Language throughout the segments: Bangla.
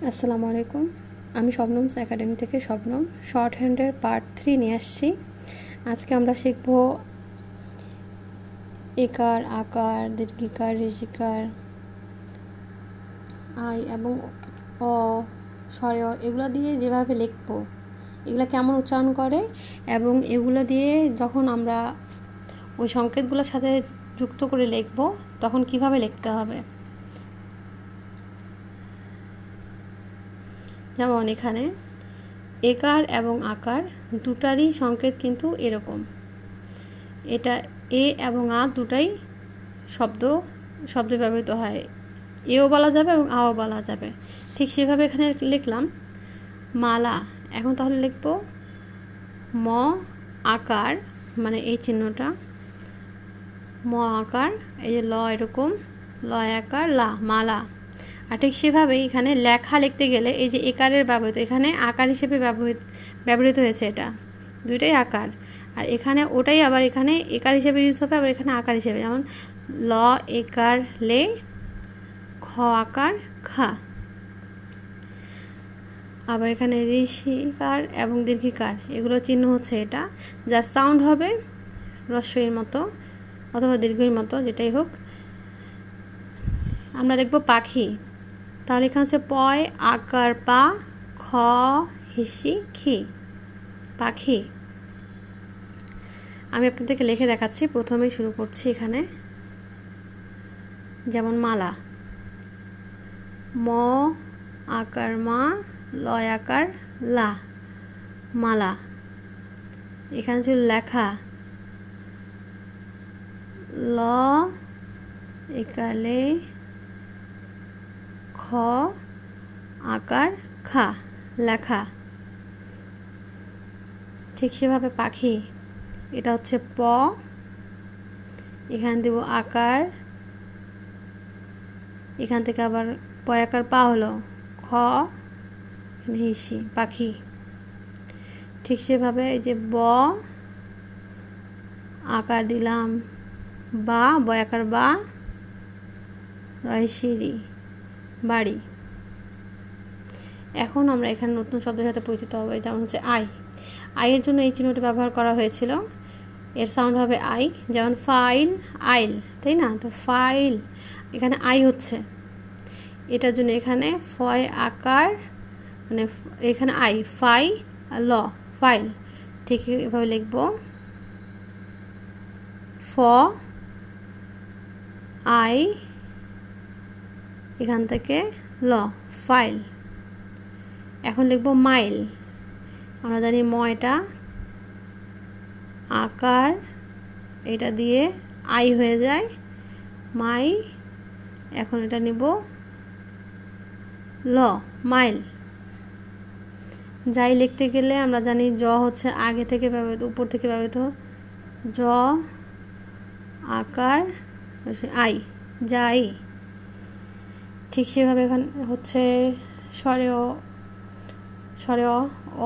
আসসালামু আলাইকুম। আমি শবনমস একাডেমি থেকে শবনম শর্ট হ্যান্ডের পার্ট 3 নিয়ে আসছি। আজকে আমরা শিখব একার, আকার, দীর্ঘিকার, ঋষিকার, আই এবং অ, স্বরে এগুলো দিয়ে যেভাবে লিখব, এগুলো কেমন উচ্চারণ করে এবং এগুলো দিয়ে যখন আমরা ওই সংকেতগুলোর সাথে যুক্ত করে লিখব তখন কিভাবে লিখতে হবে। যেমন এখানে একার এবং আকার দুটারই সংকেত কিন্তু এরকম। এটা এ এবং আ দুটাই শব্দে ব্যবহৃত হয়। এও বলা যাবে এবং আও বলা যাবে। ঠিক সেভাবে এখানে লিখলাম মালা। এখন তাহলে লিখব ম আকার, মানে এই চিহ্নটা ম আকার, এই যে ল এরকম ল আকার লা, মালা। আর ঠিক সেভাবেই এখানে লেখা লিখতে গেলে এই যে একারের ব্যবহৃত, এখানে আকার হিসেবে ব্যবহৃত হয়েছে, এটা দুইটাই আকার। আর এখানে ওটাই আবার এখানে একার হিসেবে ইউজ হবে, আবার এখানে আকার হিসেবে, যেমন ল একার লে, খ আকার খা। আবার এখানে ঋষিকার এবং দীর্ঘিকার, এগুলো চিহ্ন হচ্ছে এটা, যার সাউন্ড হবে রস্বইয়ের মতো অথবা দীর্ঘের মতো, যেটাই হোক। আমরা লিখব পাখি। তাহলে এখানে হচ্ছে পয় আকার পা, খ হিসি খি, পাখি। আমি আপনাদেরকে লিখে দেখাচ্ছি। প্রথমেই শুরু করছি এখানে, যেমন মালা, ম আকার মা, লয় আকার লা, মালা। এখানে ছিল লেখা, ল একালে খ আকার খা, লেখা। ঠিক সেভাবে পাখি, এটা হচ্ছে প, এখানে দেব আকার, এখান থেকে আবার প আকার পা হলো, খ হিসি, পাখি। ঠিক সেভাবে এই যে ব আকার দিলাম বা, ব আকার বা, রয়সিরি, বাড়ি। এখন আমরা এখানে নতুন শব্দের সাথে পরিচিত হবো, যেমন হচ্ছে আই। আইয়ের জন্য এই চিহ্নটি ব্যবহার করা হয়েছিল, এর সাউন্ড হবে আই, যেমন ফাইল আইল, তাই না? তো ফাইল, এখানে আই হচ্ছে, এটার জন্য এখানে ফয় আকার, মানে এখানে আই, ফাই ল, ফাইল। ঠিক এভাবে লিখব, ফ আই, এখান থেকে ল, ফাইল। এখন লিখব মাইল। আমরা জানি ম এটা আকার, এটা দিয়ে আই হয়ে যায় মাই, এখন এটা নিব ল, মাইল। যাই লিখতে গেলে আমরা জানি জ হচ্ছে আগে থেকে ব্যবহৃত, উপর থেকে ব্যবহৃত, জ আকার আই, যাই। ঠিক সেভাবে এখানে হচ্ছে স্বরে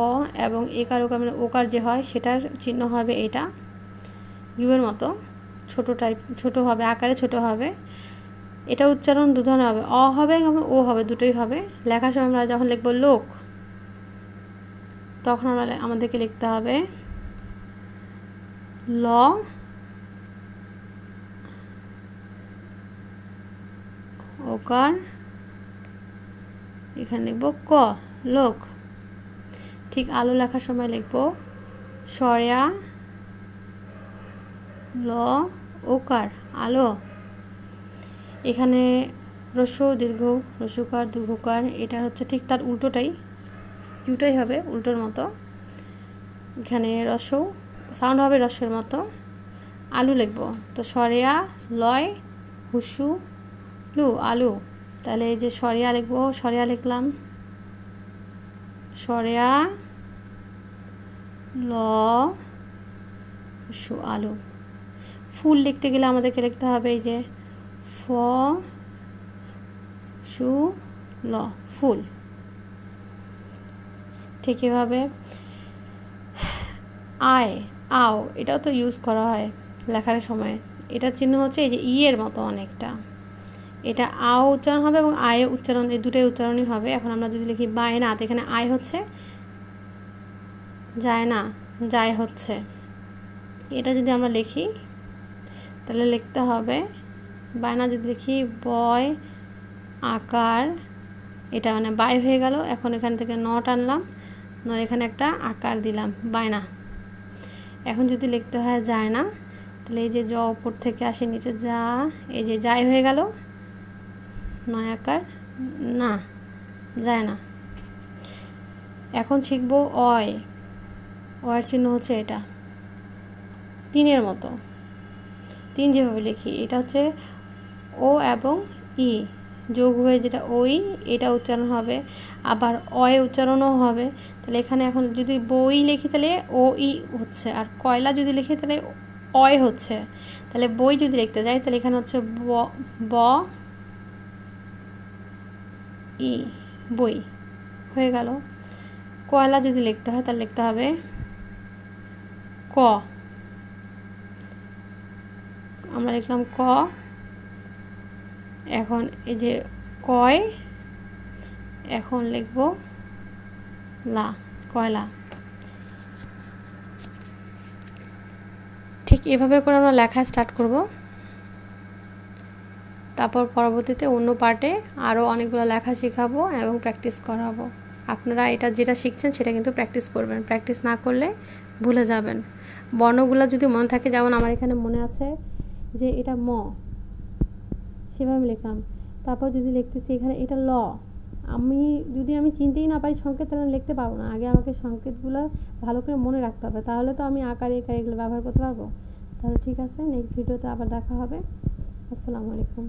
অ এবং একার ওকার, মানে ওকার যে হয় সেটার চিহ্ন হবে এটা ইউয়ের মতো, ছোট হবে, আকারে ছোট হবে। এটা উচ্চারণ দু ধরনের হবে, অ হবে এবং ও হবে, দুটোই হবে। লেখার সময় আমরা যখন লিখব লোক, তখন আমাদেরকে লিখতে হবে ল ওকার, এখানে লিখব ক, লোক। ঠিক আলো লেখার সময় লিখব সরেয়া ল ওকার, আলো। এখানে রস্য দীর্ঘ, রস্যকার দীর্ঘকার, এটা হচ্ছে ঠিক তার উল্টোটাই, ইউটাই হবে উল্টোর মতো। এখানে রস্য সাউন্ড হবে রস্যের মতো। আলু লিখব, তো সরেয়া লয় হুসু লু, আলু। তাহলে এই যে সরেয়া লিখব, সরেয়া লিখলাম, সরেয়া ল হুসু, আলু। ফুল লিখতে গেলে আমাদেরকে লিখতে হবে এই যে ফ সু ল, ফুল। ঠিক এভাবে আয় আও, এটাও তো ইউজ করা হয় লেখার সময়। এটার চিহ্ন হচ্ছে এই যে ইয়ের মতো অনেকটা, এটা আও উচ্চারণ হবে এবং আয়ে উচ্চারণ, এই দুটোই উচ্চারণই হবে। এখন আমরা যদি লিখি বায়নাত, এখানে আয় হচ্ছে, যায় না যায় হচ্ছে। এটা যদি আমরা লিখি তাহলে লিখতে হবে বায়না, যদি লিখি বয় আকার, এটা মানে বাই হয়ে গেল। এখন এখান থেকে ন টানলাম, ন এখানে একটা আকার দিলাম বায়না। এখন যদি লিখতে হয় যায় না, তাহলে এই যে জ উপর থেকে আসে নিচে যা, এই যে যায় হয়ে গেল, নয় আকার না, যায় না। এখন শিখবো অয়। অয়ের চিহ্ন হচ্ছে এটা, তিনের মতো। তিন যেভাবে লিখি, এটা হচ্ছে ও এবং ই যোগ হয়ে যেটা ওই, এটা উচ্চারণ হবে। আবার অয় উচ্চারণও হবে। তাহলে এখানে এখন যদি বই লিখি তাহলে ও ই হচ্ছে, আর কয়লা যদি লিখি তাহলে অয় হচ্ছে। তাহলে বই যদি লিখতে যাই তাহলে এখানে হচ্ছে ব ই, বই হয়ে গেল। কয়লা যদি লিখতে হয় তাহলে লিখতে হবে ক, আমরা লিখলাম ক। এখন এই যে কয়, এখন লিখব লা, কয়লা। ঠিক এভাবে করে আমরা লেখা স্টার্ট করব। তারপর পরবর্তীতে অন্য পার্টে আরও অনেকগুলো লেখা শেখাবো এবং প্র্যাকটিস করাবো। আপনারা এটা যেটা শিখছেন সেটা কিন্তু প্র্যাকটিস করবেন, প্র্যাকটিস না করলে ভুলে যাবেন। বর্ণগুলো যদি মনে থাকে, যেমন আমার এখানে মনে আছে যে এটা ম, সেভাবে লিখলাম। তারপর যদি লিখতেছি এখানে এটা ল, যদি আমি চিনতেই না পারি সংকেত, তাহলে আমি লিখতে পারবো না। আগে আমাকে সংকেতগুলো ভালো করে মনে রাখতে হবে, তাহলে তো আমি আকারে একারে এগুলো ব্যবহার করতে পারবো। তাহলে ঠিক আছে, নেক্সট ভিডিওতে আবার দেখা হবে। আসসালামু আলাইকুম।